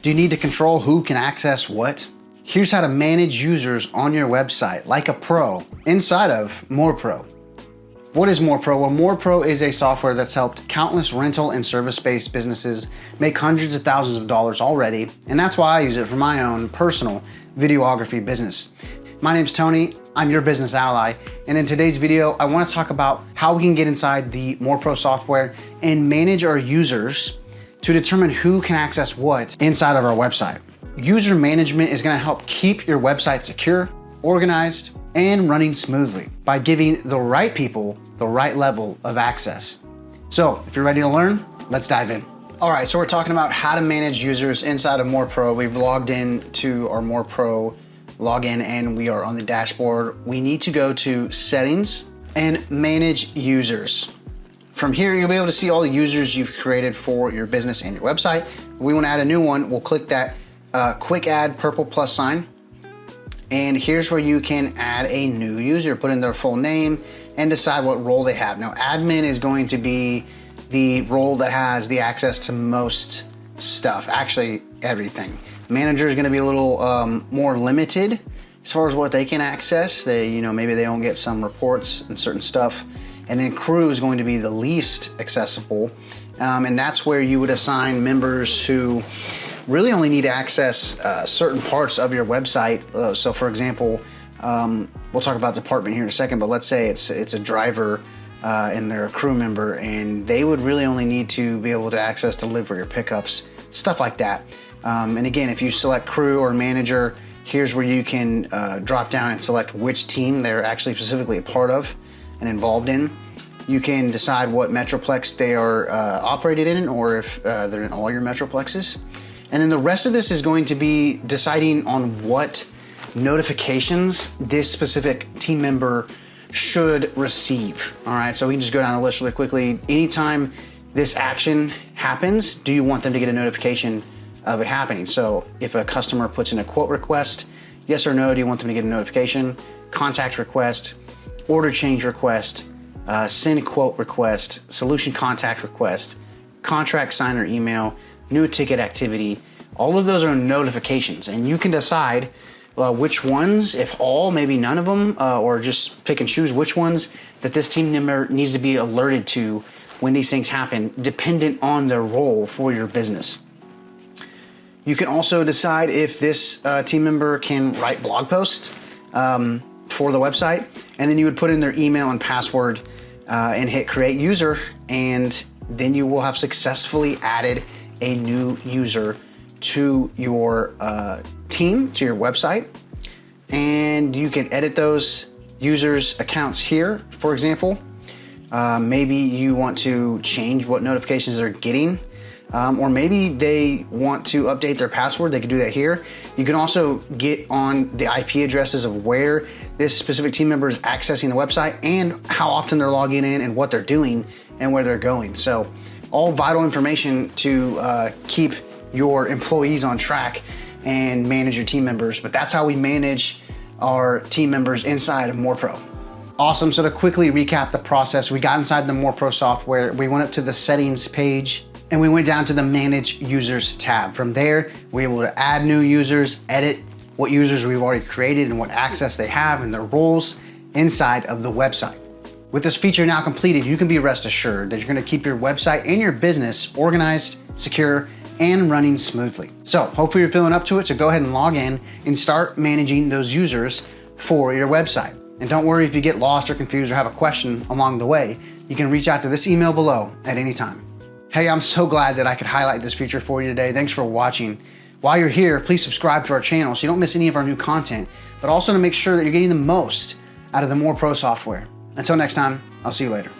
Do you need to control who can access what? Here's how to manage users on your website like a pro inside of MorePro. What is MorePro? Well, MorePro is a software that's helped countless rental and service-based businesses make hundreds of thousands of dollars already, and that's why I use it for my own personal videography business. My name's Tony, I'm your business ally, and in today's video, I want to talk about how we can get inside the MorePro software and manage our users to determine who can access what inside of our website. User management is going to help keep your website secure, organized, and running smoothly by giving the right people the right level of access. So if you're ready to learn, let's dive in. All right, so we're talking about how to manage users inside of MorePro. We've logged in to our MorePro login and we are on the dashboard. We need to go to settings and manage users. From here, you'll be able to see all the users you've created for your business and your website. If we want to add a new one, we'll click that quick add purple plus sign. And here's where you can add a new user, put in their full name and decide what role they have. Now, admin is going to be the role that has the access to most stuff, actually everything. Manager is going to be a little more limited as far as what they can access. They, maybe they don't get some reports and certain stuff. And then crew is going to be the least accessible. And that's where you would assign members who really only need to access certain parts of your website. So for example, we'll talk about department here in a second, but let's say it's a driver and they're a crew member and they would really only need to be able to access delivery or pickups, stuff like that. And again, if you select crew or manager, here's where you can drop down and select which team they're actually specifically a part of and involved in. You can decide what Metroplex they are operated in or if they're in all your Metroplexes. And then the rest of this is going to be deciding on what notifications this specific team member should receive. All right, so we can just go down the list really quickly. Anytime this action happens, do you want them to get a notification of it happening? So if a customer puts in a quote request, yes or no, do you want them to get a notification? Contact request, order change request, send quote request, solution contact request, contract signer email, new ticket activity, all of those are notifications, and you can decide which ones, if all, maybe none of them, or just pick and choose which ones that this team member needs to be alerted to when these things happen, dependent on their role for your business. You can also decide if this team member can write blog posts for the website, and then you would put in their email and password and hit create user, and then you will have successfully added a new user to your team, to your website, and you can edit those users' accounts here. For example, maybe you want to change what notifications they're getting, or maybe they want to update their password. They can do that here. You can also get on the IP addresses of where this specific team member is accessing the website and how often they're logging in and what they're doing and where they're going. So all vital information to keep your employees on track and manage your team members. But that's how we manage our team members inside of MorePro. Awesome, so to quickly recap the process, we got inside the MorePro software, we went up to the settings page, and we went down to the manage users tab. From there, we were able to add new users, edit what users we've already created and what access they have and their roles inside of the website. With this feature now completed, you can be rest assured that you're gonna keep your website and your business organized, secure, and running smoothly. So hopefully you're feeling up to it, so go ahead and log in and start managing those users for your website. And don't worry if you get lost or confused or have a question along the way, you can reach out to this email below at any time. Hey, I'm so glad that I could highlight this feature for you today. Thanks for watching. While you're here, please subscribe to our channel so you don't miss any of our new content, but also to make sure that you're getting the most out of the MorePro software. Until next time, I'll see you later.